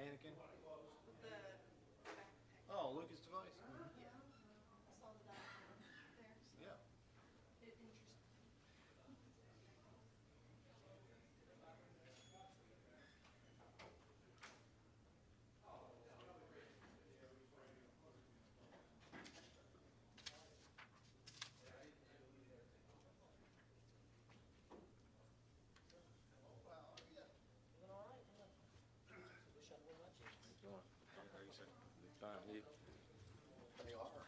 mannequin? With the backpack. Oh, Lucas device. Yeah. I saw the diagram there. So Yeah. it interested me. How you say? Fine. They are.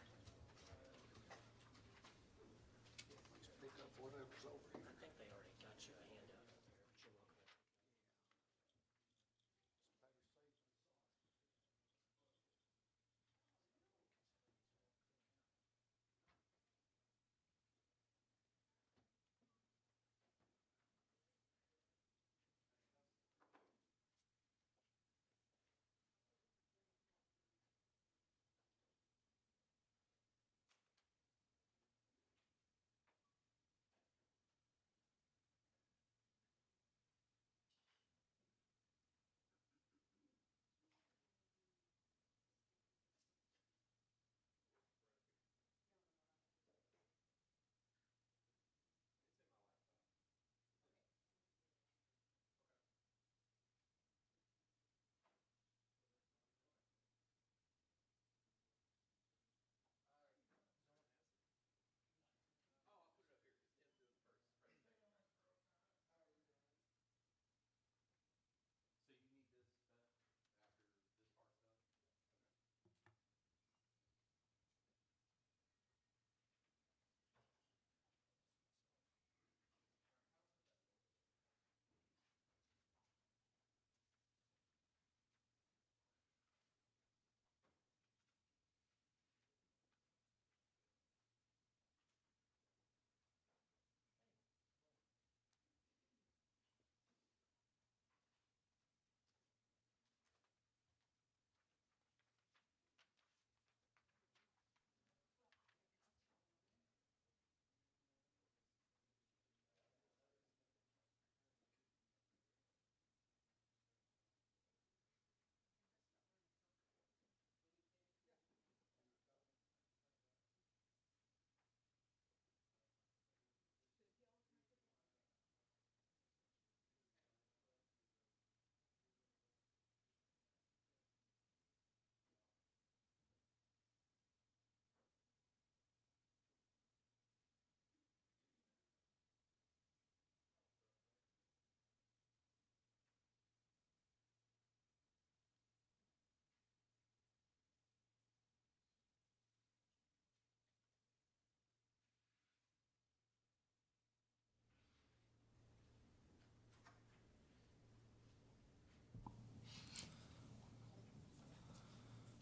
Just pick up whatever's over here. I think they already got you a handout out there, but you're welcome. So you need this after this part's done?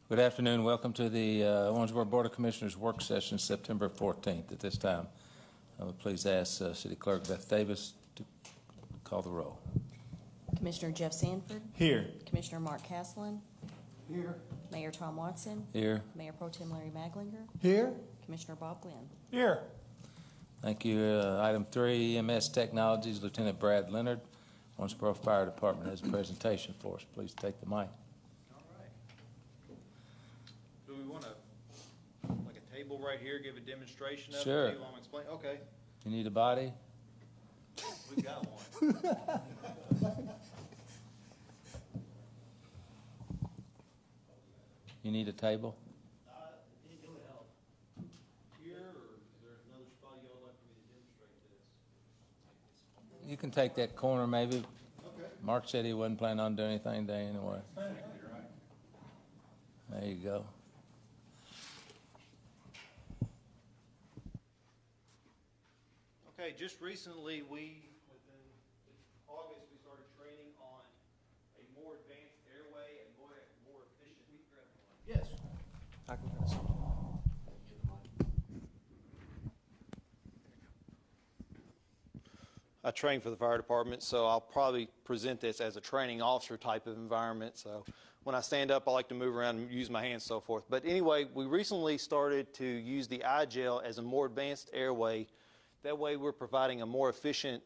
Good afternoon. Welcome to the Owensboro Board of Commissioners work session, September 14th. At this time, I would please ask City Clerk Beth Davis to call the roll. Commissioner Jeff Sanford. Here. Commissioner Mark Caslin. Here. Mayor Tom Watson. Here. Mayor Pro Tem Larry Maglinger. Here. Commissioner Bob Glenn. Here. Thank you. Item 3, EMS Technologies, Lieutenant Brad Leonard, Owensboro Fire Department has a presentation for us. Please take the mic. All right. Do we want to, like a table right here, give a demonstration of Sure. it? Do you want to explain? Okay. You need a body? We've got one. You need a table? It would help. Here, or is there another spot y'all like for me to demonstrate this? You can take that corner maybe. Okay. Mark said he wasn't planning on doing anything today anyway. You're right. There you go. Okay, just recently within August, we started training on a more advanced airway and more efficient. Yes. I can grab some. I train for the fire department, so I'll probably present this as a training officer type of environment. So when I stand up, I like to move around and use my hands and so forth. But anyway, we recently started to use the iGel as a more advanced airway. That way we're providing a more efficient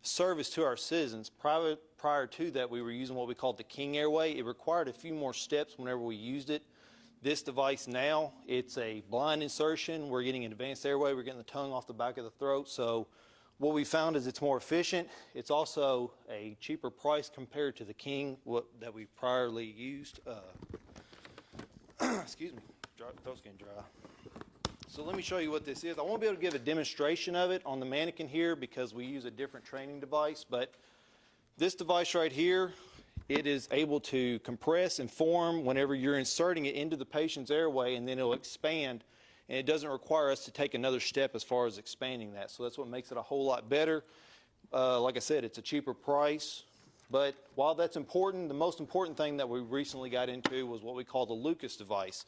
service to our citizens. Prior to that, we were using what we called the King airway. It required a few more steps whenever we used it. This device now, it's a blind insertion. We're getting an advanced airway. We're getting the tongue off the back of the throat. So what we found is it's more efficient. It's also a cheaper price compared to the King that we priorly used. Excuse me, throat's getting dry. So let me show you what this is. I won't be able to give a demonstration of it on the mannequin here because we use a different training device, but this device right here, it is able to compress and form whenever you're inserting it into the patient's airway, and then it'll expand, and it doesn't require us to take another step as far as expanding that. So that's what makes it a whole lot better. Like I said, it's a cheaper price, but while that's important, the most important thing that we recently got into was what we call the Lucas device.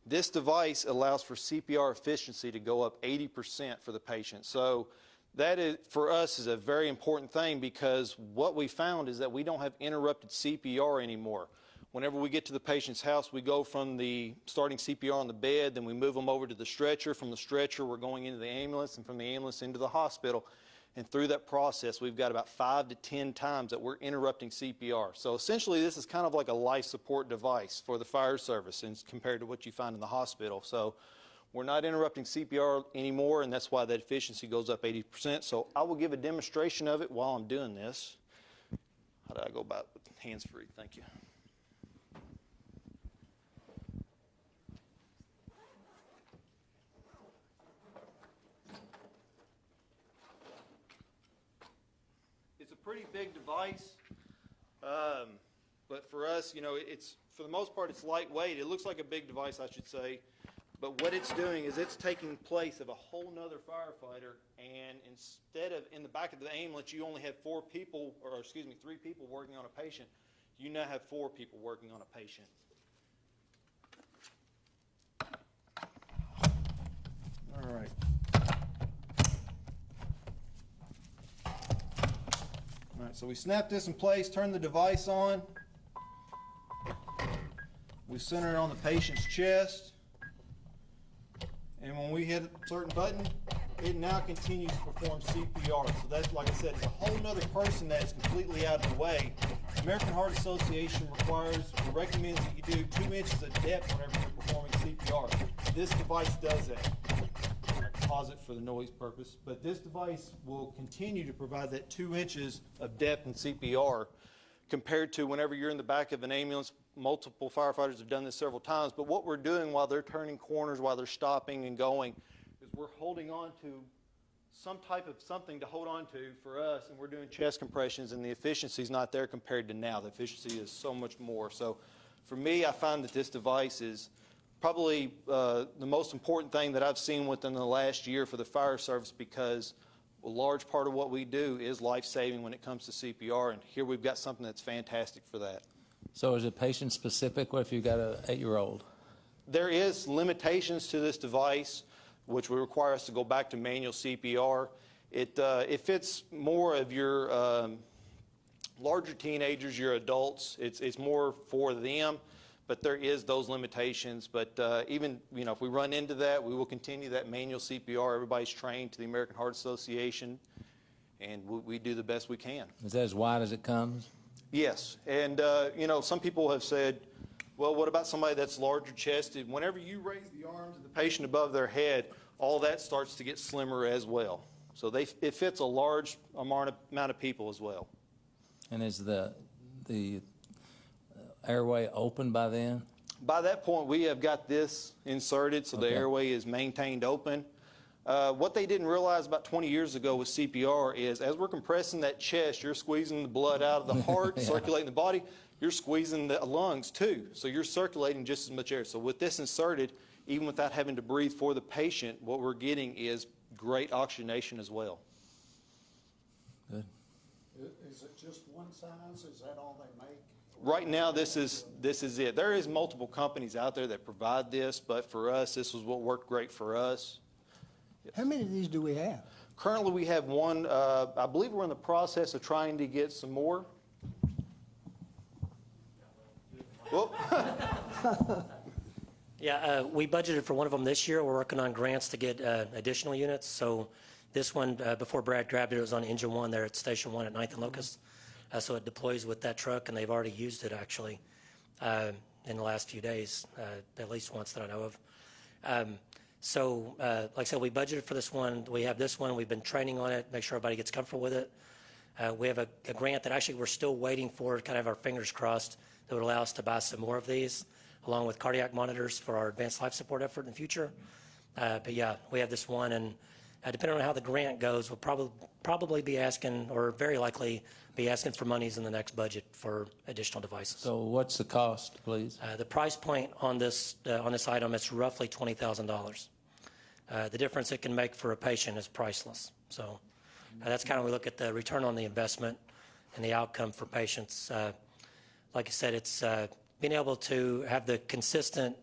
This device allows for CPR efficiency to go up 80% for the patient. So that is, for us, is a very important thing because what we found is that we don't have interrupted CPR anymore. Whenever we get to the patient's house, we go from the starting CPR on the bed, then we move them over to the stretcher. From the stretcher, we're going into the ambulance, and from the ambulance into the hospital. And through that process, we've got about 5 to 10 times that we're interrupting CPR. So essentially, this is kind of like a life support device for the fire service compared to what you find in the hospital. So we're not interrupting CPR anymore, and that's why that efficiency goes up 80%. So I will give a demonstration of it while I'm doing this. How do I go about it? Hands-free? Thank you. It's a pretty big device, but for us, you know, it's, for the most part, it's lightweight. It looks like a big device, I should say, but what it's doing is it's taking place of a whole nother firefighter, and instead of in the back of the ambulance, you only have 3 people working on a patient. You now have 4 people working on a patient. All right. All right, so we snap this in place, turn the device on. We center it on the patient's chest. And when we hit a certain button, it now continues to perform CPR. So that's, like I said, it's a whole nother person that is completely out of the way. The American Heart Association recommends that you do 2 inches of depth whenever you're performing CPR. This device does that. Pause it for the noise purpose, but this device will continue to provide that 2 inches of depth in CPR compared to whenever you're in the back of an ambulance. Multiple firefighters have done this several times, but what we're doing while they're turning corners, while they're stopping and going, is we're holding on to some type of something to hold on to for us, and we're doing chest compressions, and the efficiency is not there compared to now. The efficiency is so much more. So for me, I find that this device is probably the most important thing that I've seen within the last year for the fire service, because a large part of what we do is life-saving when it comes to CPR, and here we've got something that's fantastic for that. So is it patient-specific? What if you've got an 8-year-old? There is limitations to this device, which would require us to go back to manual CPR. It fits more of your larger teenagers, your adults. It's more for them. But there is those limitations. But even, you know, if we run into that, we will continue that manual CPR. Everybody's trained to the American Heart Association, and we do the best we can. Is that as wide as it comes? Yes. And, you know, some people have said, well, what about somebody that's larger chested? Whenever you raise the arms of the patient above their head, all that starts to get slimmer as well. So it fits a large amount of people as well. And is the airway open by then? By that point, we have got this inserted, so the airway is maintained open. What they didn't realize about 20 years ago with CPR is as we're compressing that chest, you're squeezing the blood out of the heart, circulating the body, you're squeezing the lungs too. So you're circulating just as much air. So with this inserted, even without having to breathe for the patient, what we're getting is great oxygenation as well. Good. Is it just one size? Is that all they make? Right now, this is it. There is multiple companies out there that provide this, but for us, this was what worked great for us. Yes. How many of these do we have? Currently, we have one. I believe we're in the process of trying to get some more. Whoop. Yeah, we budgeted for one of them this year. We're working on grants to get additional units. So This one, before Brad grabbed it, it was on engine 1 there at Station 1 at 9th and Locust. So it deploys with that truck, and they've already used it, actually, in the last few days, at least once that I know of. Like I said, we budgeted for this one. We have this one. We've been training on it, make sure everybody gets comfortable with it. We have a grant that actually we're still waiting for, kind of our fingers crossed, that would allow us to buy some more of these, along with cardiac monitors for our advanced life support effort in the future. But yeah, we have this one, and depending on how the grant goes, we'll probably be asking, or very likely be asking for monies in the next budget for additional devices. So what's the cost, please? The price point on this item is roughly $20,000. The difference it can make for a patient is priceless. So that's kind of, we look at the return on the investment and the outcome for patients. Like I said, it's being able to have the consistent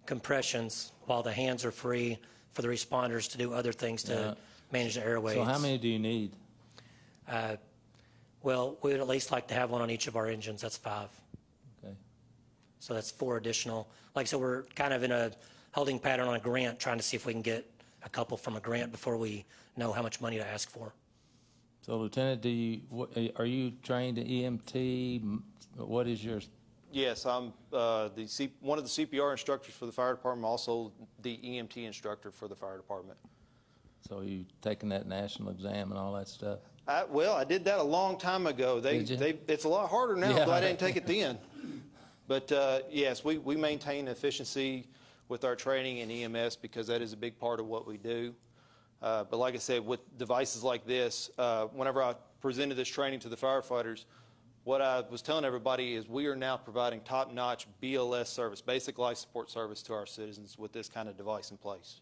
compressions while the hands are free for the responders to do other things to manage the airways. So how many do you need? Well, we would at least like to have one on each of our engines. That's 5. Okay. So that's 4 additional. Like I said, we're kind of in a holding pattern on a grant, trying to see if we can get a couple from a grant before we know how much money to ask for. So, Lieutenant, are you trained in EMT? What is your? Yes, I'm one of the CPR instructors for the fire department, also the EMT instructor for the fire department. So you taking that national exam and all that stuff? Well, I did that a long time ago. It's a lot harder now, Yeah. but I didn't take it then. But yes, we maintain efficiency with our training in EMS because that is a big part of what we do. But like I said, with devices like this, whenever I presented this training to the firefighters, what I was telling everybody is we are now providing top-notch BLS service, basic life support service, to our citizens with this kind of device in place.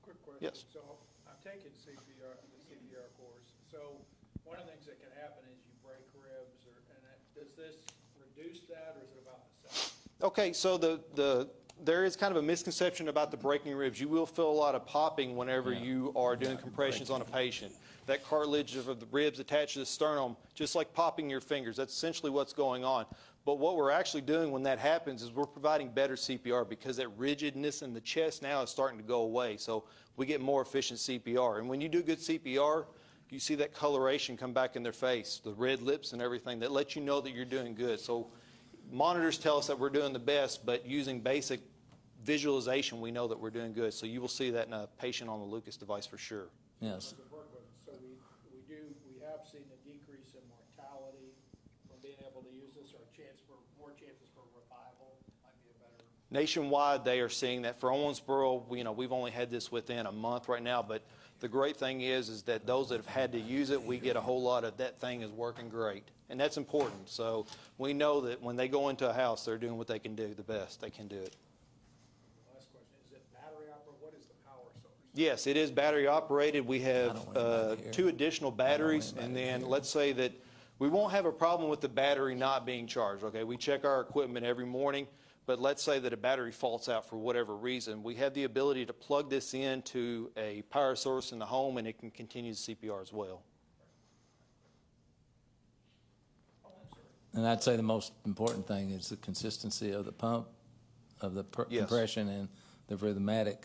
Quick question. Yes. So I'm taking the CPR course. So one of the things that can happen is you break ribs, does this reduce that, or is it about the same? Okay, so there is kind of a misconception about the breaking ribs. You will feel a lot of popping whenever you are doing compressions on a patient. That cartilage of the ribs attached to the sternum, just like popping your fingers. That's essentially what's going on. But what we're actually doing when that happens is we're providing better CPR because that rigidness in the chest now is starting to go away. So we get more efficient CPR. And when you do good CPR, you see that coloration come back in their face, the red lips and everything. That lets you know that you're doing good. So monitors tell us that we're doing the best, but using basic visualization, we know that we're doing good. So you will see that in a patient on the Lucas device for sure. Yes. So we have seen a decrease in mortality from being able to use this, or more chances for revival might be a better. Nationwide, they are seeing that. For Owensboro, we've only had this within a month right now, but the great thing is that those that have had to use it, we get a whole lot of that thing is working great. And that's important. So we know that when they go into a house, they're doing what they can do, the best they can do it. Last question, is it battery operated? What is the power source? Yes, it is battery operated. We have 2 additional batteries, and then let's say that we won't have a problem with the battery not being charged. Okay, we check our equipment every morning, but let's say that a battery faults out for whatever reason. We have the ability to plug this into a power source in the home, and it can continue the CPR as well. And I'd say the most important thing is the consistency of the pump, of the Yes. compression, and the rhythmatic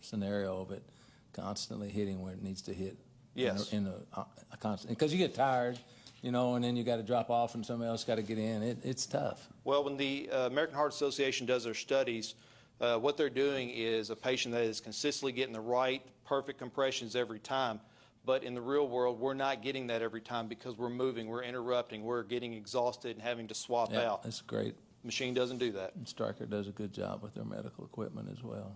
scenario of it constantly hitting where it needs to hit. Yes. In a constant, because you get tired, and then you got to drop off and somebody else got to get in. It's tough. Well, when the American Heart Association does their studies, what they're doing is a patient that is consistently getting the right, perfect compressions every time. But in the real world, we're not getting that every time because we're moving, we're interrupting, we're getting exhausted and having to swap Yeah, out. that's great. Machine doesn't do that. And Stryker does a good job with their medical equipment as well.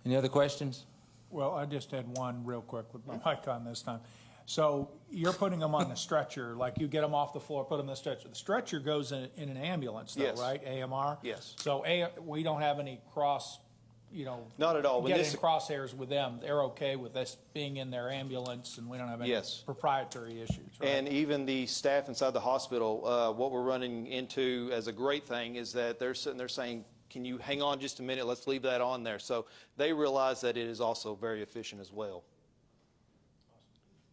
Any other questions? Well, I just had one real quick with my mic on this time. So you're putting them on the stretcher, like you get them off the floor, put them in the stretcher. The stretcher goes in an ambulance, though, Yes. right? AMR? Yes. So we don't have any Not at all. When get this- in crosshairs with them. They're okay with this being in their ambulance, and we don't have any Yes. proprietary issues, right? And even the staff inside the hospital, what we're running into as a great thing is that they're sitting there saying, can you hang on just a minute? Let's leave that on there. So they realize that it is also very efficient as well.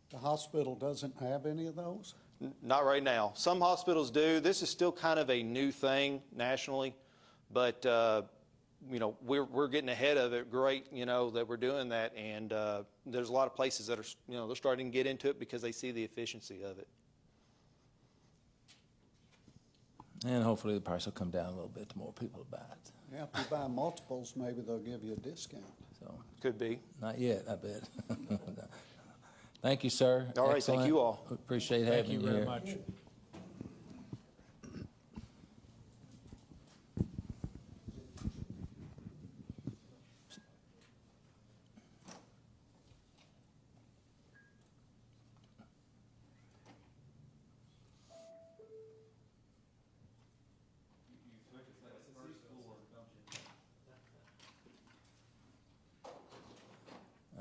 The hospital doesn't have any of those? Not right now. Some hospitals do. This is still kind of a new thing nationally, but we're getting ahead of it. Great, that we're doing that, and there's a lot of places that are, they're starting to get into it because they see the efficiency of it. And hopefully the price will come down a little bit to more people to buy it. Yeah, if you buy multiples, maybe they'll give you a discount. So, Could be. not yet, I bet. Thank you, sir. All right, Excellent. thank you all. Appreciate Thank having you you very here. much.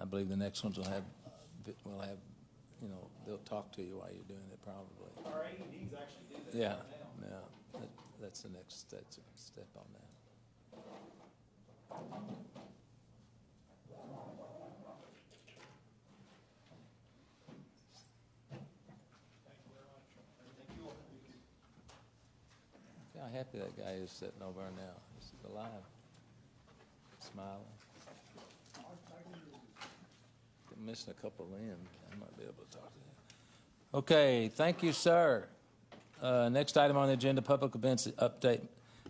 I believe the next ones will have, they'll talk to you while you're doing it probably. Our AEDs actually do that. Yeah, yeah, that's the next step on that. Look how happy that guy is sitting over there now. He's alive, smiling. Missing a couple of limbs. I might be able to talk to him. Okay, thank you, sir. Next item on the agenda, public events update.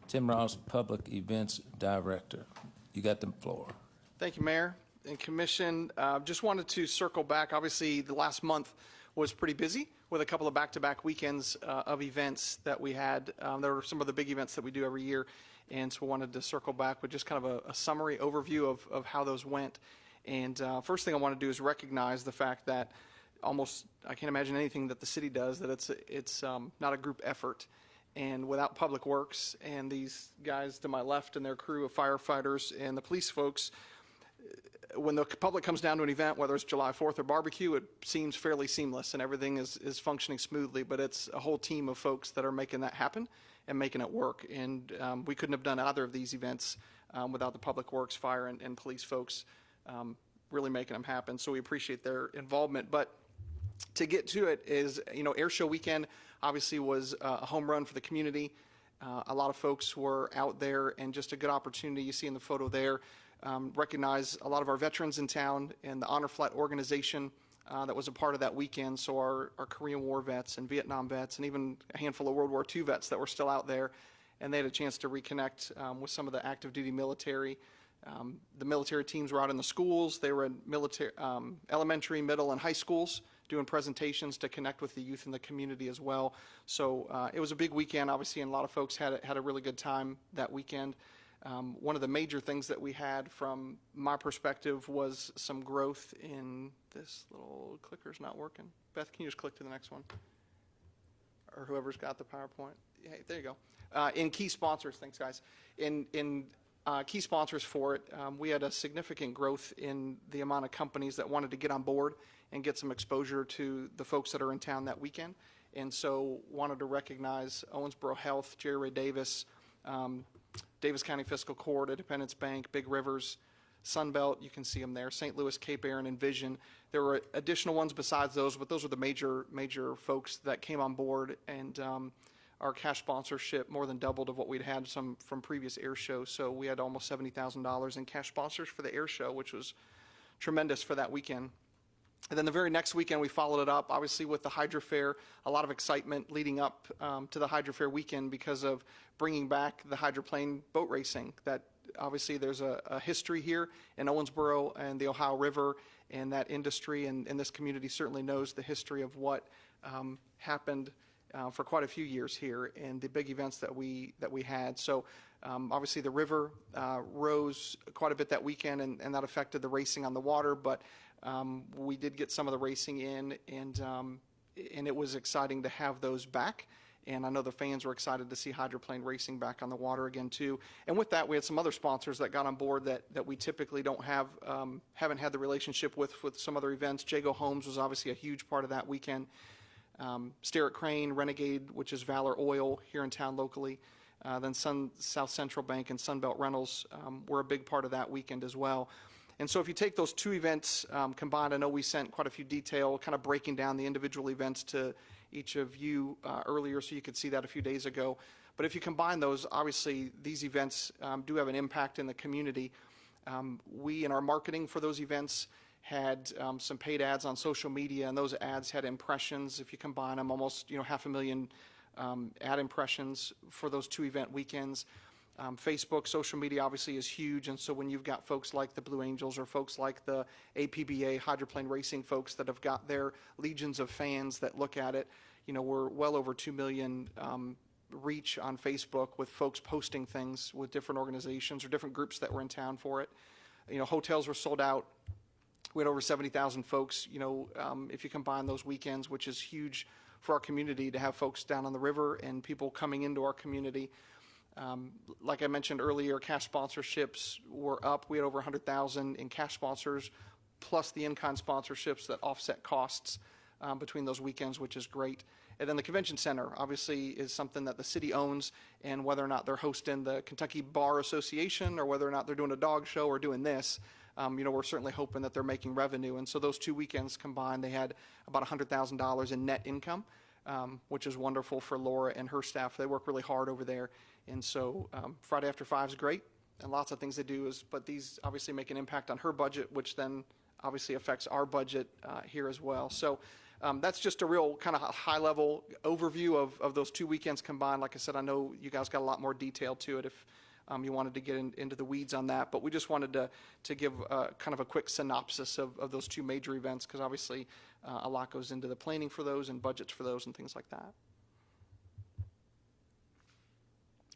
Tim Ross, Public Events Director. You got the floor. Thank you, Mayor and Commission. Just wanted to circle back. Obviously, the last month was pretty busy with a couple of back-to-back weekends of events that we had. There were some of the big events that we do every year, and so wanted to circle back with just kind of a summary overview of how those went. And first thing I want to do is recognize the fact that I can't imagine anything that the city does that it's not a group effort. And without Public Works and these guys to my left and their crew of firefighters and the police folks, when the public comes down to an event, whether it's July 4th or barbecue, it seems fairly seamless and everything is functioning smoothly. But it's a whole team of folks that are making that happen and making it work. And we couldn't have done either of these events without the Public Works, fire, and police folks really making them happen. So we appreciate their involvement. But to get to it is, Air Show Weekend obviously was a home run for the community. A lot of folks were out there, and just a good opportunity. You see in the photo there, recognize a lot of our veterans in town and the Honor Flight organization that was a part of that weekend. So our Korean War vets and Vietnam vets, and even a handful of World War II vets that were still out there, and they had a chance to reconnect with some of the active duty military. The military teams were out in the schools. They were in elementary, middle, and high schools doing presentations to connect with the youth in the community as well. So it was a big weekend, obviously, and a lot of folks had a really good time that weekend. One of the major things that we had from my perspective was some growth in this little clicker's not working. Beth, can you just click to the next one? Or whoever's got the PowerPoint. Hey, there you go. In key sponsors, thanks guys. In key sponsors for it, we had a significant growth in the amount of companies that wanted to get on board and get some exposure to the folks that are in town that weekend. And so wanted to recognize Owensboro Health, Jerry Ray Davis, Davis County Fiscal Court, Independence Bank, Big Rivers, Sunbelt, you can see them there, St. Louis, Cape Aaron, and Vision. There were additional ones besides those, but those were the major folks that came on board, and our cash sponsorship more than doubled of what we'd had from previous air shows. So we had almost $70,000 in cash sponsors for the air show, which was tremendous for that weekend. And then the very next weekend, we followed it up, obviously, with the Hydro Fair. A lot of excitement leading up to the Hydro Fair weekend because of bringing back the hydroplane boat racing. That obviously there's a history here in Owensboro and the Ohio River, and that industry and this community certainly knows the history of what happened for quite a few years here and the big events that we had. So obviously the river rose quite a bit that weekend, and that affected the racing on the water, but we did get some of the racing in, and it was exciting to have those back. And I know the fans were excited to see hydroplane racing back on the water again too. And with that, we had some other sponsors that got on board that we typically don't have, haven't had the relationship with some other events. JAGOE Homes was obviously a huge part of that weekend. Sterrett Crane, Renegade, which is Valor Oil here in town locally. Then South Central Bank and Sunbelt Rentals were a big part of that weekend as well. And so if you take those two events combined, I know we sent quite a few detail, kind of breaking down the individual events to each of you earlier, so you could see that a few days ago. But if you combine those, obviously, these events do have an impact in the community. We, in our marketing for those events, had some paid ads on social media, and those ads had impressions. If you combine them, almost 500,000 ad impressions for those 2 event weekends. Facebook, social media obviously is huge, and so when you've got folks like the Blue Angels or folks like the APBA hydroplane racing folks that have got their legions of fans that look at it, we're well over 2 million reach on Facebook with folks posting things with different organizations or different groups that were in town for it. Hotels were sold out. We had over 70,000 folks, if you combine those weekends, which is huge for our community to have folks down on the river and people coming into our community. Like I mentioned earlier, cash sponsorships were up. We had over 100,000 in cash sponsors, plus the in-kind sponsorships that offset costs between those weekends, which is great. And then the convention center, obviously, is something that the city owns, and whether or not they're hosting the Kentucky Bar Association or whether or not they're doing a dog show or doing this, we're certainly hoping that they're making revenue. And so those 2 weekends combined, they had about $100,000 in net income, which is wonderful for Laura and her staff. They work really hard over there. And so Friday After 5 is great, and lots of things they do, but these obviously make an impact on her budget, which then obviously affects our budget here as well. So that's just a real kind of high-level overview of those 2 weekends combined. Like I said, I know you guys got a lot more detail to it if you wanted to get into the weeds on that, but we just wanted to give kind of a quick synopsis of those 2 major events, because obviously a lot goes into the planning for those and budgets for those and things like that.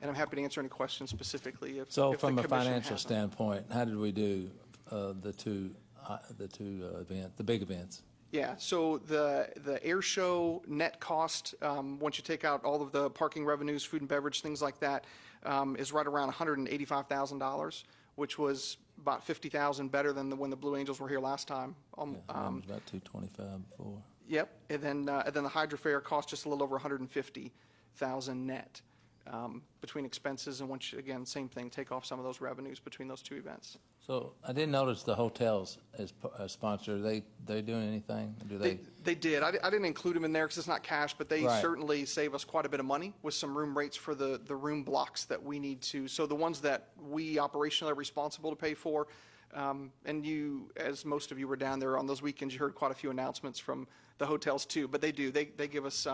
And I'm happy to answer any questions specifically. So if from the a commission financial has them. standpoint, how did we do the two the big events? Yeah, so the air show net cost, once you take out all of the parking revenues, food and beverage, things like that, is right around $185,000, which was about $50,000 better than when the Blue Angels were here last time. It was about 225 before. Yep, and then the hydro fair cost just a little over $150,000 net between expenses, and once again, same thing, take off some of those revenues between those 2 events. So I didn't notice the hotels as a sponsor. They doing anything? Do They did. I didn't include them in there because it's not cash, but they Right. certainly save us quite a bit of money with some room rates for the room blocks that we need to. So the ones that we operationally are responsible to pay for, and you, as most of you were down there on those weekends, you heard quite a few announcements from the hotels too, but they do. They give us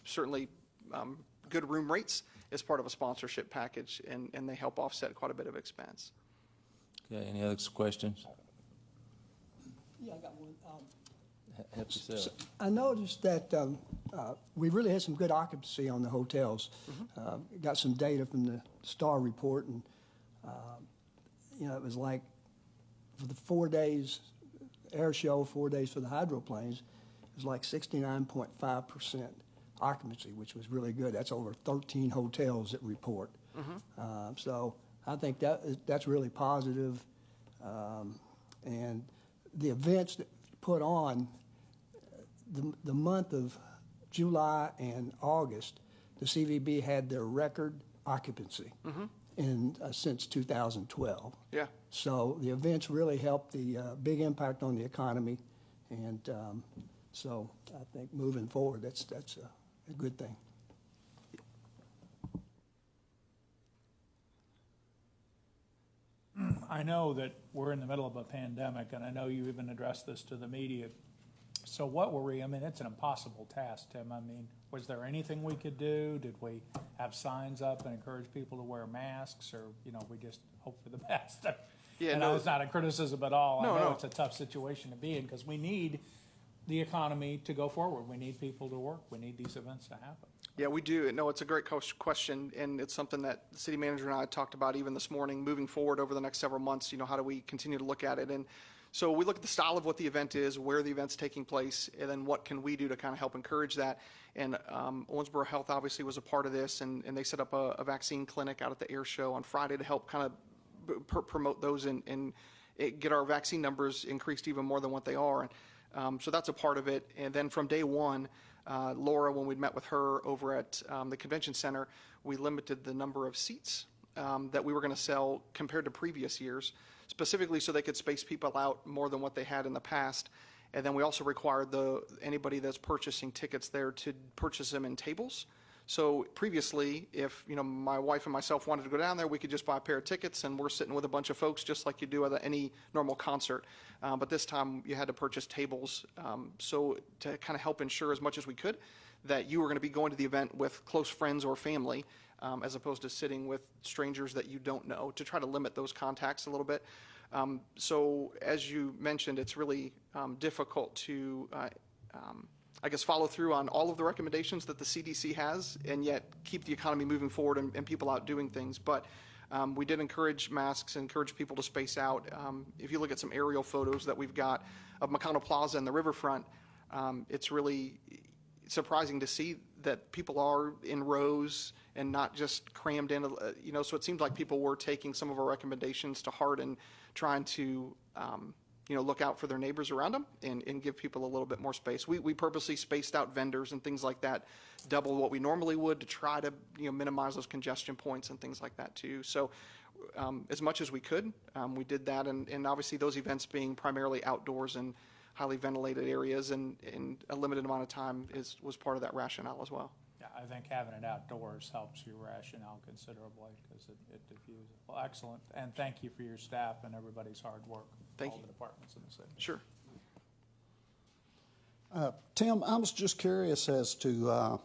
certainly good room rates as part of a sponsorship package, and they help offset quite a bit of expense. Okay, any other questions? Yeah, I got one. Help yourself. I noticed that we really had some good occupancy on the hotels. Got some data from the STAR report, and it was like for the 4 days air show, 4 days for the hydroplanes, it was like 69.5% occupancy, which was really good. That's over 13 hotels that report. So I think that's really positive. And the events that put on the month of July and August, the CVB had their record occupancy since 2012. Yeah. So the events really helped the big impact on the economy, and so I think moving forward, that's a good thing. I know that we're in the middle of a pandemic, and I know you even addressed this to the media. So what were we, it's an impossible task, Tim. Was there anything we could do? Did we have signs up and encourage people to wear masks, or, we just hope for the best? Yeah, and no, it's not a criticism at all. No, I know no. it's a tough situation to be in, because we need the economy to go forward. We need people to work. We need these events to happen. Yeah, we do. No, it's a great question, and it's something that the city manager and I talked about even this morning, moving forward over the next several months. How do we continue to look at it? And so we look at the style of what the event is, where the event's taking place, and then what can we do to kind of help encourage that. And Owensboro Health obviously was a part of this, and they set up a vaccine clinic out at the air show on Friday to help kind of promote those and get our vaccine numbers increased even more than what they are. And so that's a part of it. And then from day one, Laura, when we met with her over at the convention center, we limited the number of seats that we were going to sell compared to previous years, specifically so they could space people out more than what they had in the past. And then we also required anybody that's purchasing tickets there to purchase them in tables, So previously, if, my wife and myself wanted to go down there, we could just buy a pair of tickets, and we're sitting with a bunch of folks just like you do at any normal concert. But this time, you had to purchase tables. So to kind of help ensure as much as we could that you were going to be going to the event with close friends or family, as opposed to sitting with strangers that you don't know, to try to limit those contacts a little bit. So as you mentioned, it's really difficult to, I guess, follow through on all of the recommendations that the CDC has and yet keep the economy moving forward and people out doing things. But we did encourage masks, encourage people to space out. If you look at some aerial photos that we've got of McConnell Plaza and the riverfront, it's really surprising to see that people are in rows and not just crammed in, so it seems like people were taking some of our recommendations to heart and trying to, look out for their neighbors around them and give people a little bit more space. We purposely spaced out vendors and things like that, double what we normally would, to try to, minimize those congestion points and things like that too. So as much as we could, we did that, and obviously those events being primarily outdoors and highly ventilated areas and a limited amount of time was part of that rationale as well. Yeah, I think having it outdoors helps your rationale considerably because it diffuses. Well, excellent, and thank you for your staff and everybody's hard work. Thank all you. the departments in the city. Sure. Tim, I was just curious as to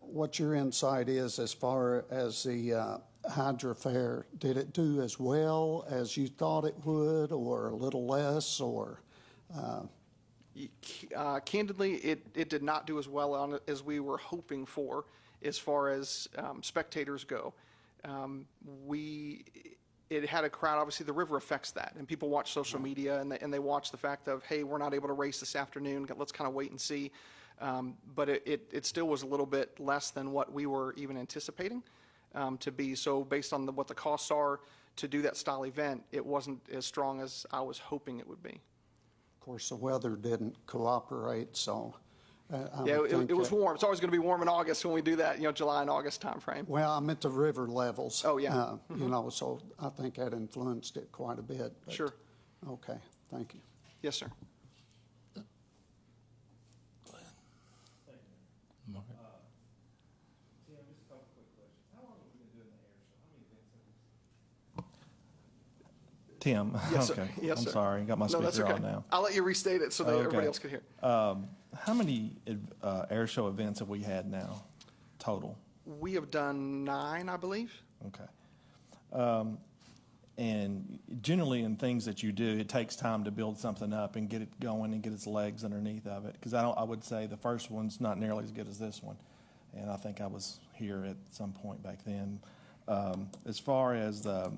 what your insight is as far as the HYDR fair. Did it do as well as you thought it would, or a little less, or? Candidly, it did not do as well on it as we were hoping for as far as spectators go. It had a crowd. Obviously, the river affects that, and people watch social media, and they watch the fact of, hey, we're not able to race this afternoon. Let's kind of wait and see. But it still was a little bit less than what we were even anticipating to be. So based on what the costs are to do that style event, it wasn't as strong as I was hoping it would be. Of course, the weather didn't cooperate, so. It was warm. It's always going to be warm in August when we do that, July and August timeframe. Well, I meant the river levels. Oh, yeah. So I think that influenced it quite a bit. But, sure. Okay, thank you. Yes, sir. Tim, Yes, okay. sir. Yes, I'm sir. sorry, got my No, that's speaker okay. on now. I'll let you restate it so that everybody else can hear. How many air show events have we had now, total? We have done 9, I believe. Okay. And generally in things that you do, it takes time to build something up and get it going and get its legs underneath of it. Because I would say the first one's not nearly as good as this one. And I think I was here at some point back then. As far as the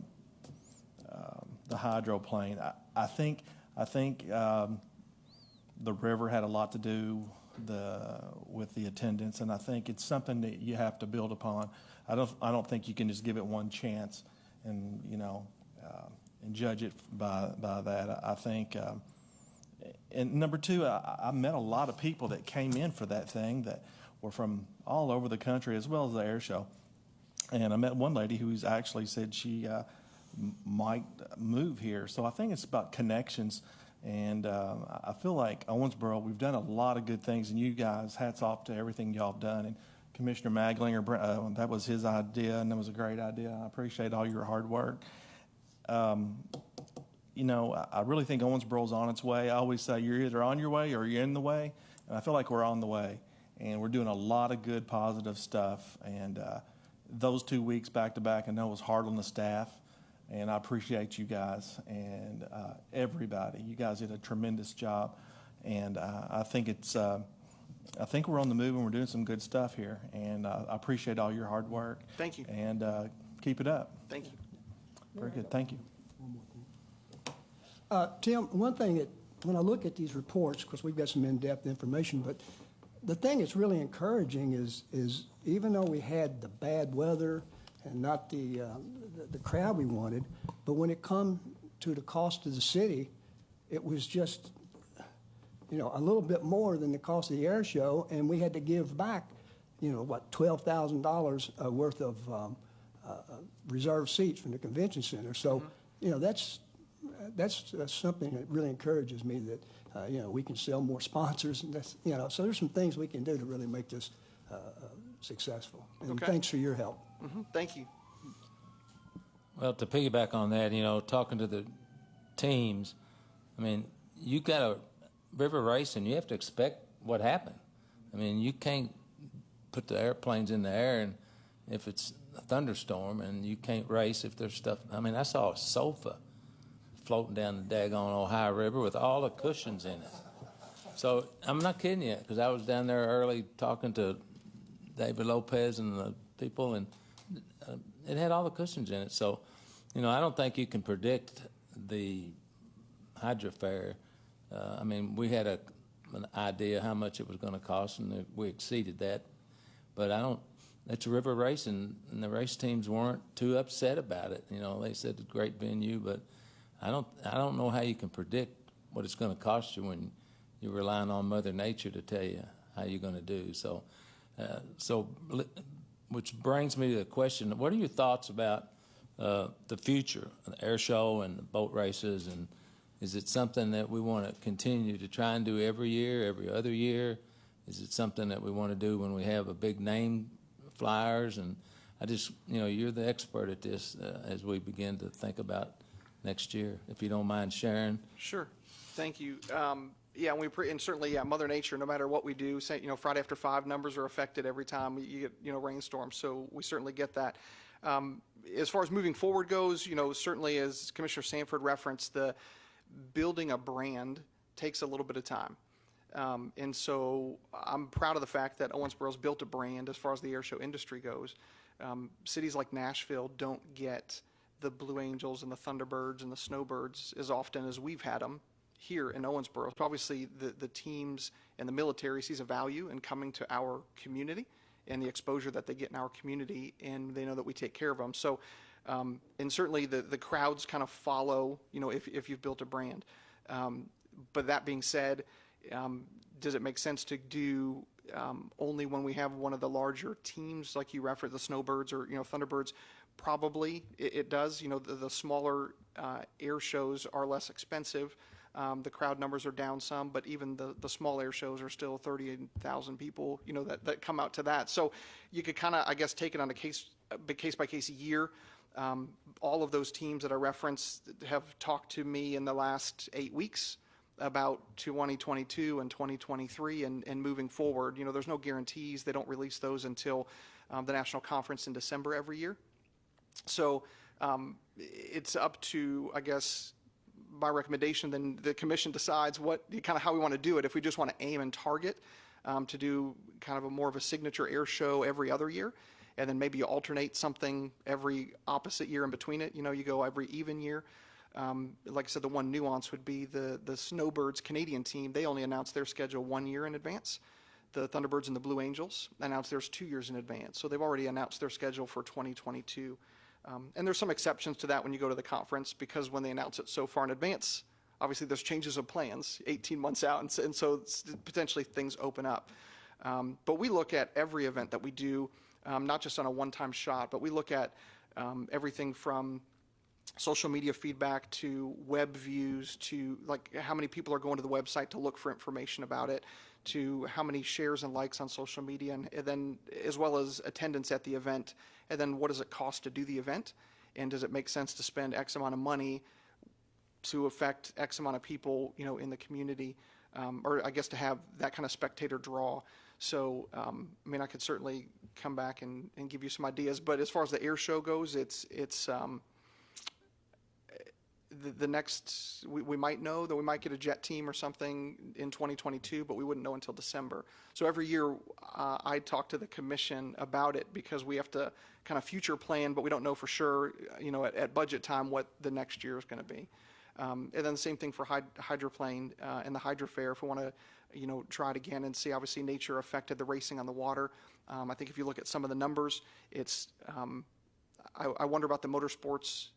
hydroplane, I think the river had a lot to do with the attendance, and I think it's something that you have to build upon. I don't think you can just give it one chance and and judge it by that. I think, and number two, I met a lot of people that came in for that thing that were from all over the country as well as the air show, and I met one lady who's actually said she might move here. So I think it's about connections. And I feel like Owensboro, we've done a lot of good things, and you guys, hats off to everything y'all have done. And Commissioner Maglinger, that was his idea, and that was a great idea. I appreciate all your hard work. I really think Owensboro's on its way. I always say you're either on your way or you're in the way, and I feel like we're on the way. And we're doing a lot of good, positive stuff. And those 2 weeks back-to-back, I know was hard on the staff. And I appreciate you guys and everybody. You guys did a tremendous job, and I think we're on the move and we're doing some good stuff here. And I appreciate all your hard work. Thank you. And keep it up. Thank you. Very good. Thank you. Tim, one thing that, when I look at these reports, because we've got some in-depth information, but the thing that's really encouraging is even though we had the bad weather and not the crowd we wanted, but when it come to the cost of the city, it was just, a little bit more than the cost of the air show, and we had to give back, $12,000 worth of reserved seats from the convention center. So, that's something that really encourages me that, we can sell more sponsors, and that's, so there's some things we can do to really make this successful. And Okay. thanks for your help. Thank you. Well, to piggyback on that, talking to the teams, I mean, you got a river race and you have to expect what happened. I mean, you can't put the airplanes in the air and if it's a thunderstorm, and you can't race if there's stuff. I mean, I saw a sofa floating down the daggone Ohio River with all the cushions in it. So I'm not kidding you, because I was down there early talking to David Lopez and the people, and it had all the cushions in it. So, I don't think you can predict the HYDR fair. I mean, we had an idea how much it was going to cost, and we exceeded that. But it's a river race, and the race teams weren't too upset about it. They said it's a great venue, but I don't know how you can predict what it's going to cost you when you're relying on Mother Nature to tell you how you're going to do. So, which brings me to the question: what are your thoughts about the future, the air show and the boat races, and is it something that we want to continue to try and do every year, every other year? Is it something that we want to do when we have a big name flyers? And I just, you're the expert at this as we begin to think about next year, if you don't mind sharing. Sure. Thank you. Yeah, and certainly, Mother Nature, no matter what we do, say, Friday after 5 numbers are affected every time you get, rainstorms. So we certainly get that. As far as moving forward goes, certainly as Commissioner Sanford referenced, the building a brand takes a little bit of time. And so I'm proud of the fact that Owensboro's built a brand as far as the air show industry goes. Cities like Nashville don't get the Blue Angels and the Thunderbirds and the Snowbirds as often as we've had them here in Owensboro. So obviously, the teams and the military sees a value in coming to our community and the exposure that they get in our community, and they know that we take care of them. So, and certainly the crowds kind of follow, if you've built a brand. But that being said, does it make sense to do only when we have one of the larger teams, like you referenced, the Snowbirds or Thunderbirds? Probably it does. The smaller air shows are less expensive. The crowd numbers are down some, but even the small air shows are still 38,000 people, that come out to that. So you could kind of, I guess, take it on a case by case year. All of those teams that I referenced have talked to me in the last 8 weeks about 2022 and 2023 and moving forward. There's no guarantees. They don't release those until the national conference in December every year. So it's up to, I guess, my recommendation, then the commission decides how we want to do it. If we just want to aim and target to do kind of more of a signature air show every other year, and then maybe you alternate something every opposite year in between it. You go every even year. Like I said, the one nuance would be the Snowbirds Canadian team. They only announce their schedule 1 year in advance. The Thunderbirds and the Blue Angels announce theirs 2 years in advance. So they've already announced their schedule for 2022. And there's some exceptions to that when you go to the conference, because when they announce it so far in advance, obviously there's changes of plans 18 months out, and so potentially things open up. But we look at every event that we do, not just on a one-time shot, but we look at everything from social media feedback to web views to like how many people are going to the website to look for information about it, to how many shares and likes on social media, and then as well as attendance at the event, and then what does it cost to do the event, and does it make sense to spend X amount of money to affect X amount of people, in the community, or I guess to have that kind of spectator draw. So, I could certainly come back and give you some ideas, but as far as the air show goes, it's the next, we might know that we might get a jet team or something in 2022, but we wouldn't know until December. So every year I talk to the commission about it, because we have to kind of future plan, but we don't know for sure, at budget time what the next year is going to be. And then the same thing for hydroplane and the HYDR fair. If we want to, try it again and see, obviously nature affected the racing on the water. I think if you look at some of the numbers, it's, I wonder about the motorsports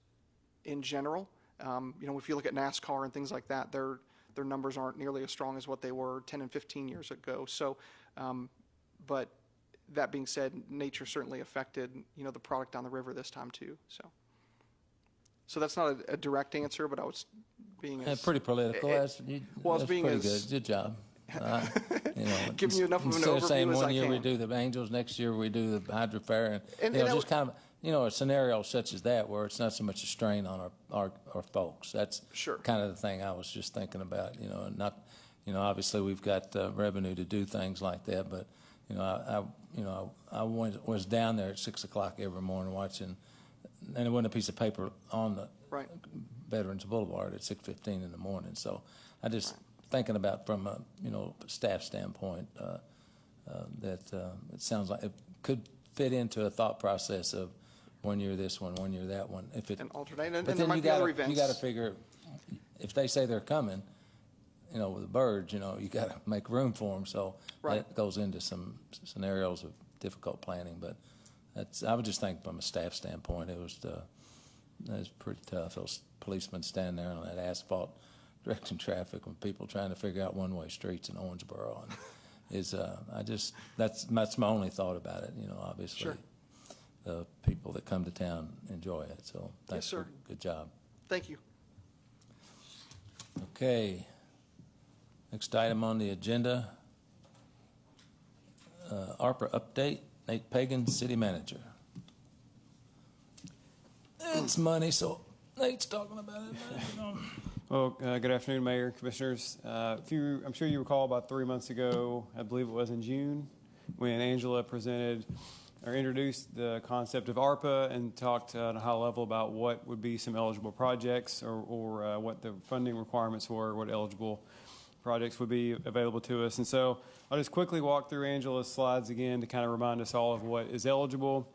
in general. If you look at NASCAR and things like that, their numbers aren't nearly as strong as what they were 10 and 15 years ago. So, but that being said, nature certainly affected, the product on the river this time too. So that's not a direct answer, but I was being pretty political. Well, I was being pretty as good. Good job. You know, Giving you enough of an instead of saying overview as I one year we can. do the Angels, next year we do the Hydro Fair, And you know, that just kind of, you know, a scenario such as that where it's not so much a strain on our folks. That's Sure. kind of the thing I was just thinking about, you know, and not, you know, obviously we've got revenue to do things like that, but, you know, I was down there at 6 o'clock every morning watching, and there wasn't a piece of paper on the Right. Veterans Boulevard at 6:15 in the morning. So I just thinking about from a, you know, staff standpoint, that it sounds like it could fit into a thought process of 1 year this one, 1 year that one. If it, And alternate, and but there then might be other events. you got to figure, if they say they're coming, you know, with the birds, you know, you got to make room for them. So Right. that goes into some scenarios of difficult planning. But that's, I would just think from a staff standpoint, it was pretty tough. Those policemen standing there on that asphalt directing traffic with people trying to figure out one-way streets in Owensboro. And that's my only thought about it. You know, obviously, Sure. the people that come to town enjoy it. So thanks, sir. for good job. Thank you. Okay. Next item on the agenda, ARPA update. Nate Pagan, City Manager. It's money, so Nate's talking about it. You know. Well, good afternoon, Mayor, Commissioners. I'm sure you recall about 3 months ago, I believe it was in June, when Angela presented or introduced the concept of ARPA and talked at a high level about what would be some eligible projects or what the funding requirements were, what eligible projects would be available to us. And so I'll just quickly walk through Angela's slides again to kind of remind us all of what is eligible.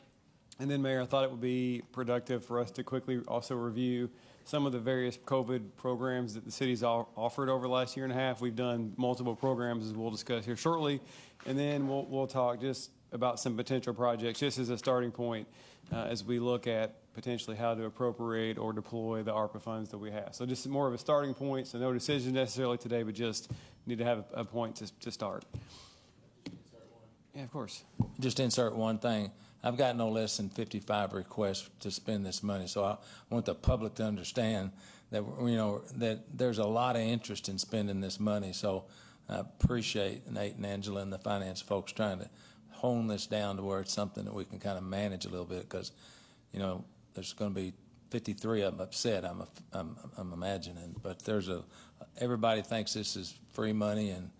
And then, Mayor, I thought it would be productive for us to quickly also review some of the various COVID programs that the city's offered over the last year and a half. We've done multiple programs, as we'll discuss here shortly. And then we'll talk just about some potential projects, just as a starting point, as we look at potentially how to appropriate or deploy the ARPA funds that we have. So just more of a starting point, so no decision necessarily today, but just need to have a point to start. Yeah, of course. Just insert one thing. I've got no less than 55 requests to spend this money, so I want the public to understand that, you know, that there's a lot of interest in spending this money. So I appreciate Nate and Angela and the finance folks trying to hone this down to where it's something that we can kind of manage a little bit, because, you know, there's going to be 53 of them upset, I'm imagining, but everybody thinks this is free money, and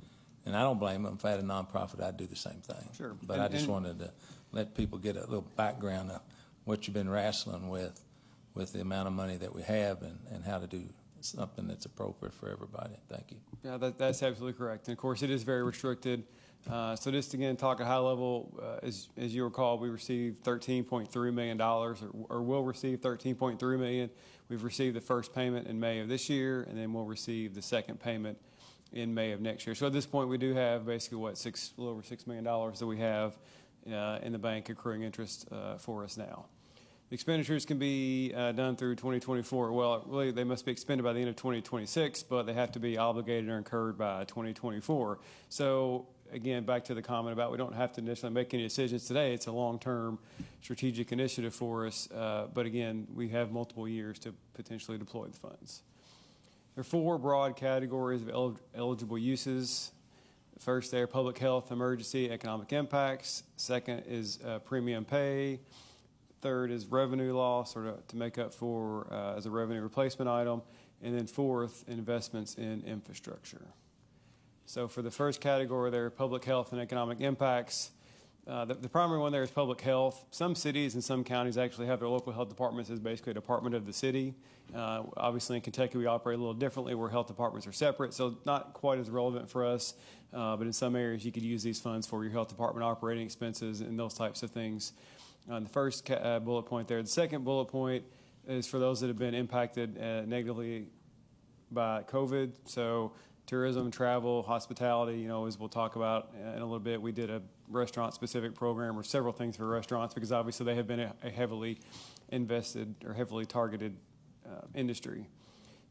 I don't blame them. If I had a nonprofit, I'd do the same thing. Sure. But I just wanted to let people get a little background of what you've been wrestling with the amount of money that we have and how to do something that's appropriate for everybody. Thank you. Yeah, that's absolutely correct. And of course, it is very restricted. So just again, talk at high level, as you recall, we received $13.3 million or will receive $13.3 million. We've received the first payment in May of this year, and then we'll receive the second payment in May of next year. So at this point, we do have basically a little over $6 million that we have in the bank accruing interest for us now. The expenditures can be done through 2024. Well, really, they must be expended by the end of 2026, but they have to be obligated or incurred by 2024. So again, back to the comment about we don't have to initially make any decisions today. It's a long-term strategic initiative for us. But again, we have multiple years to potentially deploy the funds. There are 4 broad categories of eligible uses. First, there are public health, emergency, economic impacts. Second is premium pay. Third is revenue loss, or to make up for as a revenue replacement item. And then fourth, investments in infrastructure. So for the first category there, public health and economic impacts, the primary one there is public health. Some cities and some counties actually have their local health departments as basically a department of the city. Obviously in Kentucky we operate a little differently where health departments are separate, so not quite as relevant for us. But in some areas you could use these funds for your health department operating expenses and those types of things. The first bullet point there. The second bullet point is for those that have been impacted negatively by COVID. So tourism, travel, hospitality, as we'll talk about in a little bit. We did a restaurant-specific program or several things for restaurants because obviously they have been a heavily invested or heavily targeted industry.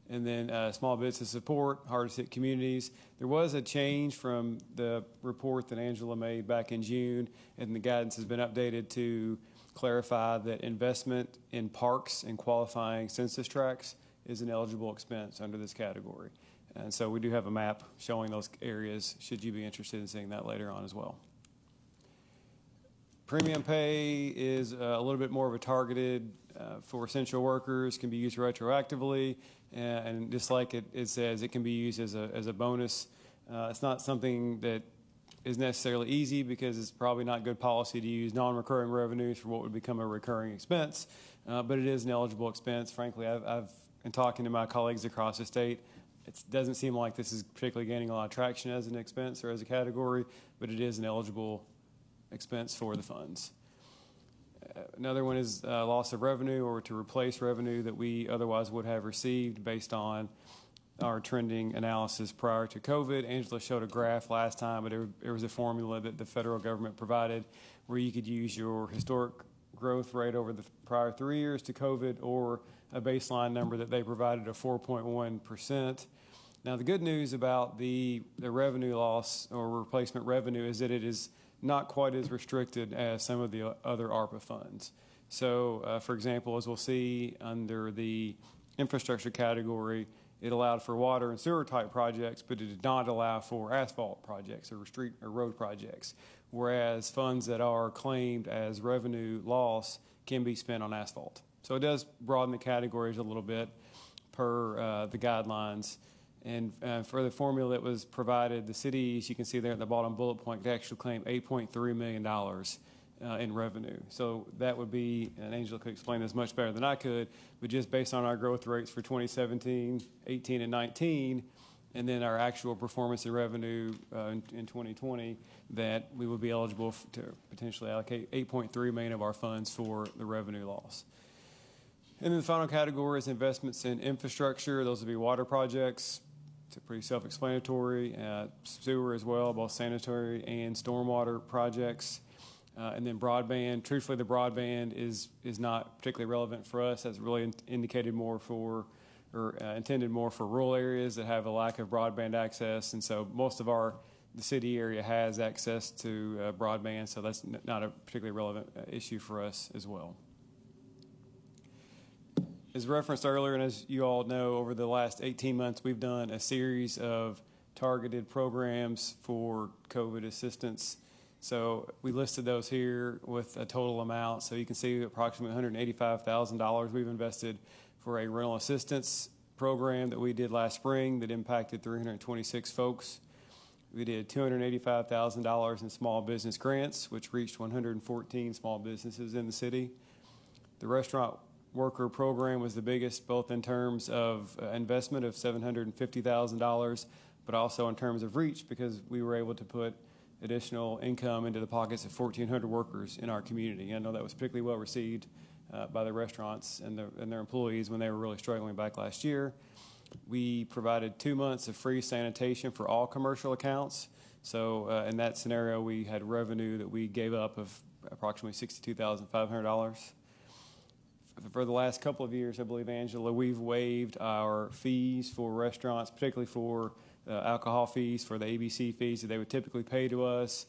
And then small business support, hardest-hit communities. There was a change from the report that Angela made back in June, and the guidance has been updated to clarify that investment in parks and qualifying census tracts is an eligible expense under this category. And so we do have a map showing those areas, should you be interested in seeing that later on as well. Premium pay is a little bit more of a targeted for essential workers, can be used retroactively, and just like it says, it can be used as a bonus. It's not something that is necessarily easy because it's probably not good policy to use non-recurring revenues for what would become a recurring expense, but it is an eligible expense. Frankly, I've in talking to my colleagues across the state, it doesn't seem like this is particularly gaining a lot of traction as an expense or as a category, but it is an eligible expense for the funds. Another one is loss of revenue or to replace revenue that we otherwise would have received based on our trending analysis prior to COVID. Angela showed a graph last time, but there was a formula that the federal government provided where you could use your historic growth rate over the prior 3 years to COVID or a baseline number that they provided of 4.1%. Now, the good news about the revenue loss or replacement revenue is that it is not quite as restricted as some of the other ARPA funds. So, for example, as we'll see under the infrastructure category, it allowed for water and sewer type projects, but it did not allow for asphalt projects or street or road projects, whereas funds that are claimed as revenue loss can be spent on asphalt. So it does broaden the categories a little bit per the guidelines. And for the formula that was provided, the cities, you can see there at the bottom bullet point, they actually claim $8.3 million in revenue. So that would be, and Angela could explain this much better than I could, but just based on our growth rates for 2017, 18, and 19, and then our actual performance and revenue in 2020, that we would be eligible to potentially allocate $8.3 million of our funds for the revenue loss. And then the final category is investments in infrastructure. Those would be water projects. It's pretty self-explanatory. Sewer as well, both sanitary and stormwater projects. And then broadband. Truthfully, the broadband is not particularly relevant for us. That's really indicated more for, or intended more for rural areas that have a lack of broadband access. And so most of the city area has access to broadband, so that's not a particularly relevant issue for us as well. As referenced earlier, and as you all know, over the last 18 months, we've done a series of targeted programs for COVID assistance. So we listed those here with a total amount. So you can see approximately $185,000 we've invested for a rental assistance program that we did last spring that impacted 326 folks. We did $285,000 in small business grants, which reached 114 small businesses in the city. The restaurant worker program was the biggest, both in terms of investment of $750,000, but also in terms of reach, because we were able to put additional income into the pockets of 1,400 workers in our community. I know that was particularly well received by the restaurants and their employees when they were really struggling back last year. We provided 2 months of free sanitation for all commercial accounts. So in that scenario, we had revenue that we gave up of approximately $62,500. For the last couple of years, I believe, Angela, we've waived our fees for restaurants, particularly for alcohol fees, for the ABC fees that they would typically pay to us.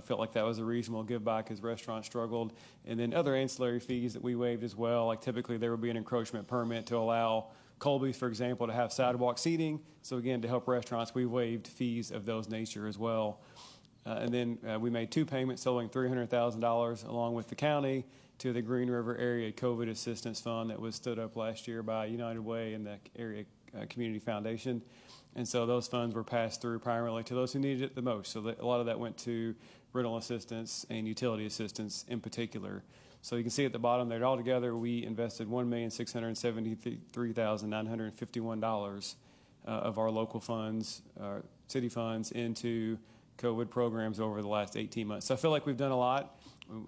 Felt like that was a reasonable give back as restaurants struggled. And then other ancillary fees that we waived as well, like typically there would be an encroachment permit to allow Colby's, for example, to have sidewalk seating. So again, to help restaurants, we waived fees of those nature as well. And then we made 2 payments totaling $300,000 along with the county to the Green River Area COVID Assistance Fund that was stood up last year by United Way and the Area Community Foundation. And so those funds were passed through primarily to those who needed it the most. So a lot of that went to rental assistance and utility assistance in particular. So you can see at the bottom there, altogether we invested $1,673,951 of our local funds, city funds, into COVID programs over the last 18 months. So I feel like we've done a lot.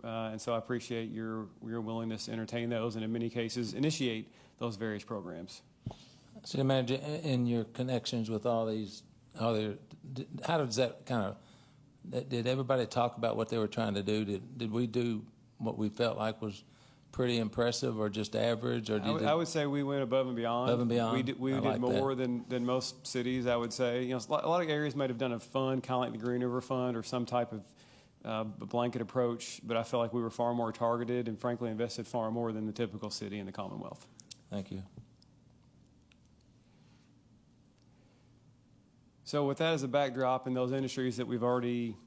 And so I appreciate your willingness to entertain those and in many cases initiate those various programs. So imagine in your connections with all these, how does that kind of, did everybody talk about what they were trying to do? Did we do what we felt like was pretty impressive or just average? Or I would say we went above and beyond. Above and beyond? We did like more than most cities, I would say. You know, a lot of areas might have done a fund, kind of like the Green River Fund or some type of blanket approach, but I feel like we were far more targeted and frankly invested far more than the typical city in the Commonwealth. Thank you. So with that as a backdrop, in those industries that we've already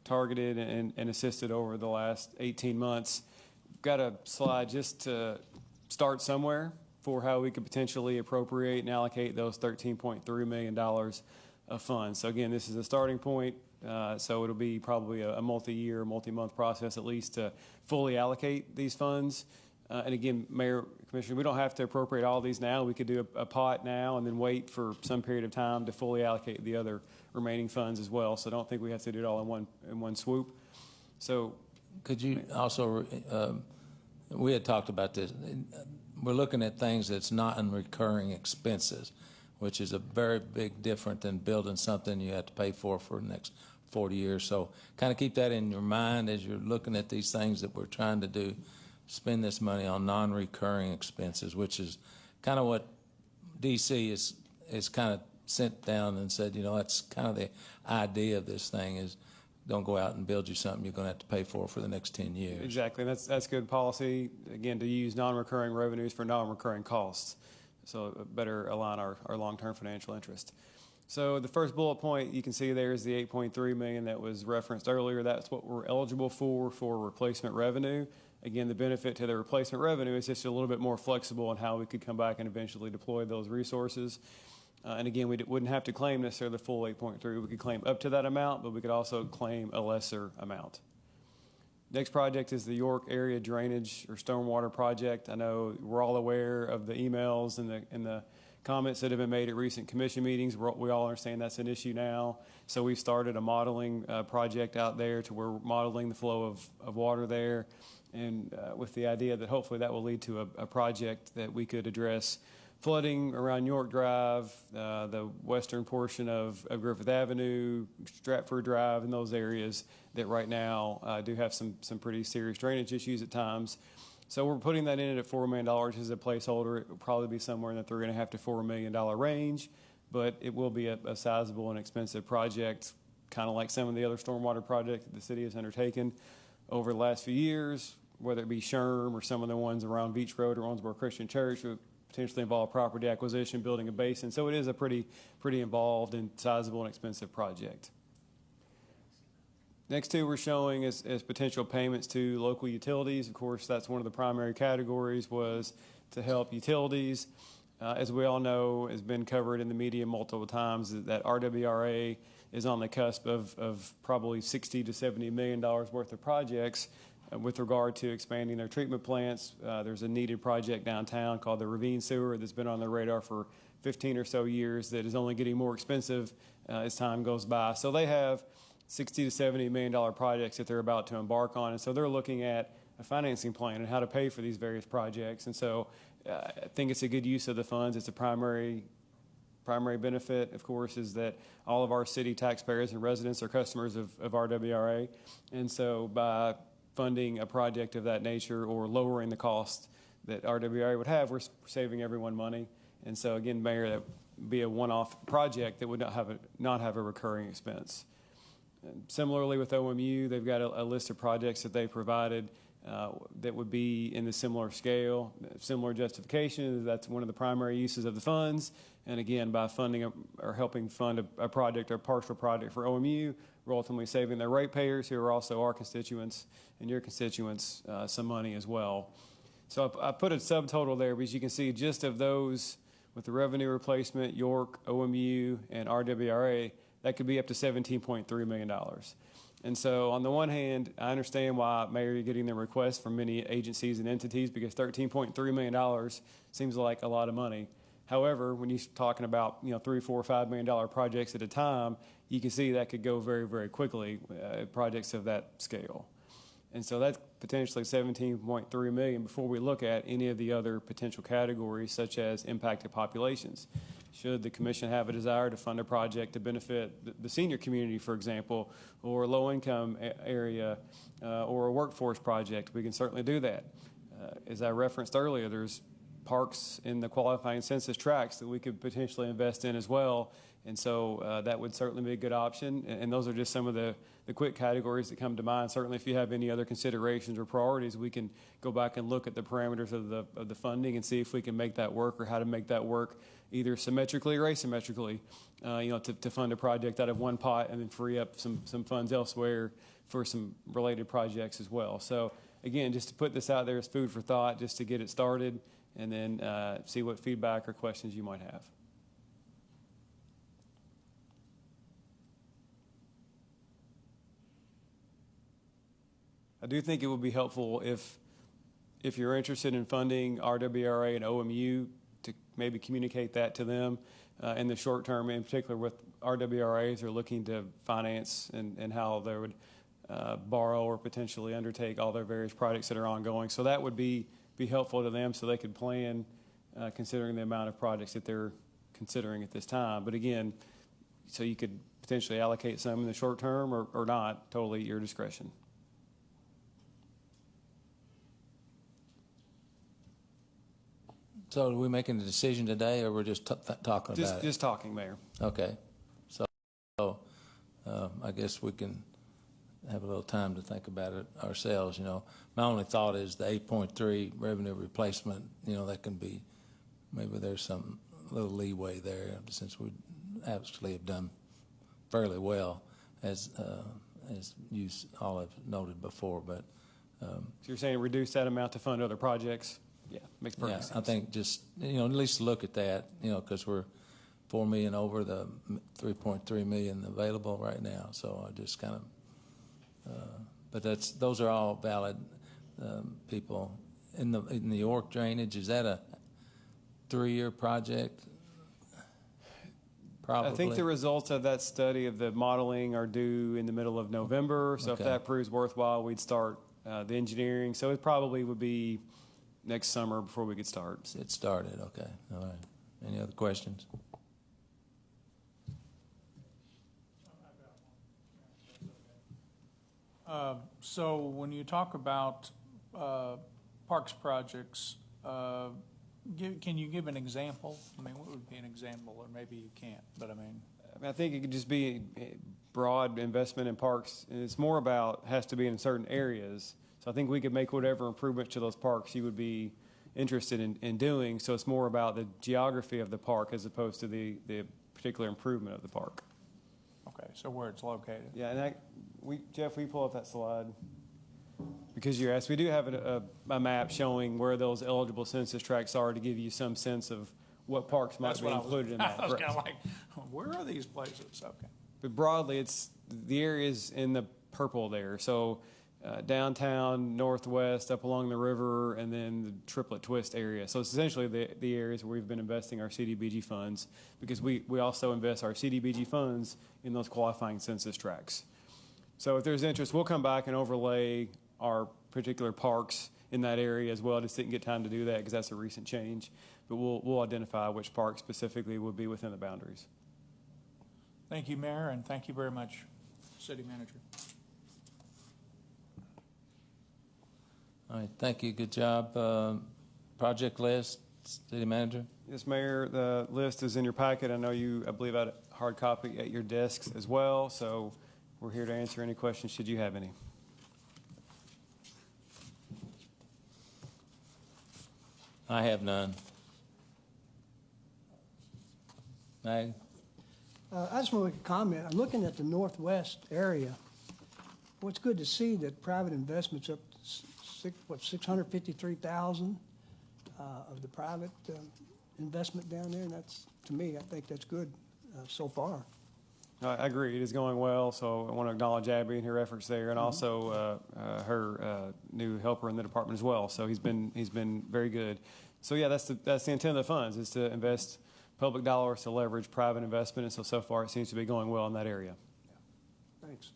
targeted and assisted over the last 18 months, we've got a slide just to start somewhere for how we could potentially appropriate and allocate those $13.3 million of funds. So again, this is a starting point. So it'll be probably a multi-year, multi-month process at least to fully allocate these funds. And again, Mayor, Commissioner, we don't have to appropriate all these now. We could do a pot now and then wait for some period of time to fully allocate the other remaining funds as well. So I don't think we have to do it all in one swoop. So Could you also, we had talked about this, we're looking at things that's not in recurring expenses, which is a very big difference than building something you have to pay for the next 40 years. So kind of keep that in your mind as you're looking at these things that we're trying to do. Spend this money on non-recurring expenses, which is kind of what DC is kind of sent down and said, that's kind of the idea of this thing is don't go out and build you something you're going to have to pay for the next 10 years. Exactly. That's good policy, again, to use non-recurring revenues for non-recurring costs. So better align our long-term financial interest. So the first bullet point you can see there is the $8.3 million that was referenced earlier. That's what we're eligible for replacement revenue. Again, the benefit to the replacement revenue is just a little bit more flexible in how we could come back and eventually deploy those resources. And again, we wouldn't have to claim necessarily the full 8.3. We could claim up to that amount, but we could also claim a lesser amount. Next project is the York Area Drainage or Stormwater Project. I know we're all aware of the emails and the comments that have been made at recent commission meetings. We all understand that's an issue now. So we've started a modeling project out there to where we're modeling the flow of water there, and with the idea that hopefully that will lead to a project that we could address flooding around York Drive, the western portion of Griffith Avenue, Stratford Drive, and those areas that right now do have some pretty serious drainage issues at times. So we're putting that in at $4 million as a placeholder. It will probably be somewhere in the $3.5 to $4 million range, but it will be a sizable and expensive project, kind of like some of the other stormwater projects that the city has undertaken over the last few years, whether it be Sherm or some of the ones around Beach Road or Owensboro Christian Church, would potentially involve property acquisition, building a basin. So it is a pretty involved and sizable and expensive project. Next two we're showing is potential payments to local utilities. Of course, that's one of the primary categories was to help utilities. As we all know, has been covered in the media multiple times, that RWRA is on the cusp of probably $60 to $70 million worth of projects with regard to expanding their treatment plants. There's a needed project downtown called the Ravine Sewer that's been on the radar for 15 or so years that is only getting more expensive as time goes by. So they have $60 to $70 million projects that they're about to embark on. And so they're looking at a financing plan and how to pay for these various projects. And so I think it's a good use of the funds. It's a primary benefit, of course, is that all of our city taxpayers and residents are customers of RWRA. And so by funding a project of that nature or lowering the cost that RWRA would have, we're saving everyone money. And so again, Mayor, that would be a one-off project that would not have a recurring expense. And similarly with OMU, they've got a list of projects that they provided that would be in the similar scale, similar justification. That's one of the primary uses of the funds. And again, by funding or helping fund a project or partial project for OMU, we're ultimately saving their ratepayers, who are also our constituents and your constituents, some money as well. So I put a subtotal there because you can see just of those with the revenue replacement, York, OMU, and RWRA, that could be up to $17.3 million. And so on the one hand, I understand why, Mayor, you're getting the requests from many agencies and entities because $13.3 million seems like a lot of money. However, when you're talking about $3, $4, $5 million projects at a time, you can see that could go very, very quickly, projects of that scale. And so that's potentially $17.3 million before we look at any of the other potential categories, such as impacted populations. Should the commission have a desire to fund a project to benefit the senior community, for example, or a low-income area, or a workforce project, we can certainly do that. As I referenced earlier, there's parks in the qualifying census tracts that we could potentially invest in as well. And so that would certainly be a good option. And those are just some of the quick categories that come to mind. Certainly, if you have any other considerations or priorities, we can go back and look at the parameters of the funding and see if we can make that work or how to make that work either symmetrically or asymmetrically, to fund a project out of one pot and then free up some funds elsewhere for some related projects as well. So again, just to put this out there as food for thought, just to get it started, and then see what feedback or questions you might have. I do think it would be helpful if you're interested in funding RWRA and OMU to maybe communicate that to them in the short term, in particular with RWRAs are looking to finance and how they would borrow or potentially undertake all their various projects that are ongoing. So that would be helpful to them so they could plan considering the amount of projects that they're considering at this time. But again, so you could potentially allocate some in the short term or not, totally at your discretion. So are we making a decision today, or we're just talking about it? Just talking, Mayor. Okay. So I guess we can have a little time to think about it ourselves. My only thought is the 8.3 revenue replacement, that can be, maybe there's some little leeway there since we actually have done fairly well, as you all have noted before. But so you're saying reduce that amount to fund other projects? Yeah, makes perfect sense. I think just, at least look at that, because we're $4 million over the 3.3 million available right now. So I just kind of, but those are all valid people. In the York drainage, is that a 3-year project? Probably. I think the results of that study of the modeling are due in the middle of November. So if that proves worthwhile, we'd start the engineering. So it probably would be next summer before we could start. It started, okay. All right. Any other questions? So when you talk about parks projects, can you give an example? I mean, what would be an example? Or maybe you can't, but I mean, I think it could just be broad investment in parks. And it's more about, has to be in certain areas. So I think we could make whatever improvements to those parks you would be interested in doing. So it's more about the geography of the park as opposed to the particular improvement of the park. okay, so where it's located. Yeah, and Jeff, we pull up that slide? Because you asked, we do have a map showing where those eligible census tracts are to give you some sense of what parks might be included in that. I was kind of like, where are these places? Okay. But broadly, it's the areas in the purple there. So downtown, northwest, up along the river, and then the Triplet Twist area. So it's essentially the areas where we've been investing our CDBG funds, because we also invest our CDBG funds in those qualifying census tracts. So if there's interest, we'll come back and overlay our particular parks in that area as well. Just didn't get time to do that because that's a recent change. But we'll identify which parks specifically would be within the boundaries. Thank you, Mayor, and thank you very much, City Manager. All right, thank you. Good job. Project list, City Manager. Yes, Mayor, the list is in your packet. I know I believe, had a hard copy at your desks as well. So we're here to answer any questions should you have any. I have none. Mag? I just want to make a comment. I'm looking at the northwest area. Well, it's good to see that private investment's up to 653,000 of the private investment down there. And that's, to me, I think that's good so far. I agree. It is going well. So I want to acknowledge Abby and her efforts there, and also her new helper in the department as well. So he's been very good. So yeah, that's the intent of the funds, is to invest public dollars to leverage private investment. And so far it seems to be going well in that area. Yeah. Thanks.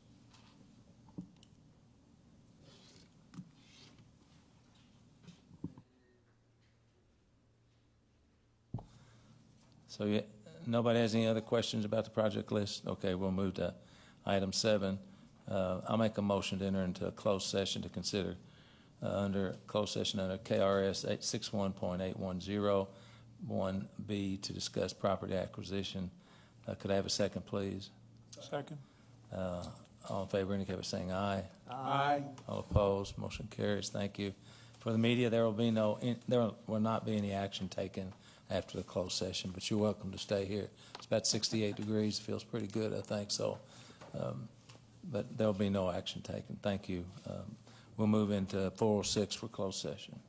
So yeah, nobody has any other questions about the project list? Okay, we'll move to item 7. I'll make a motion to enter into a closed session to consider under closed session under KRS 861.810(1)B to discuss property acquisition. Could I have a second, please? Second. All in favor indicate by saying aye. Aye. All opposed, motion carries. Thank you. For the media, there will not be any action taken after the closed session, but you're welcome to stay here. It's about 68 degrees. It feels pretty good, I think so. But there will be no action taken. Thank you. We'll move into 406 for closed session.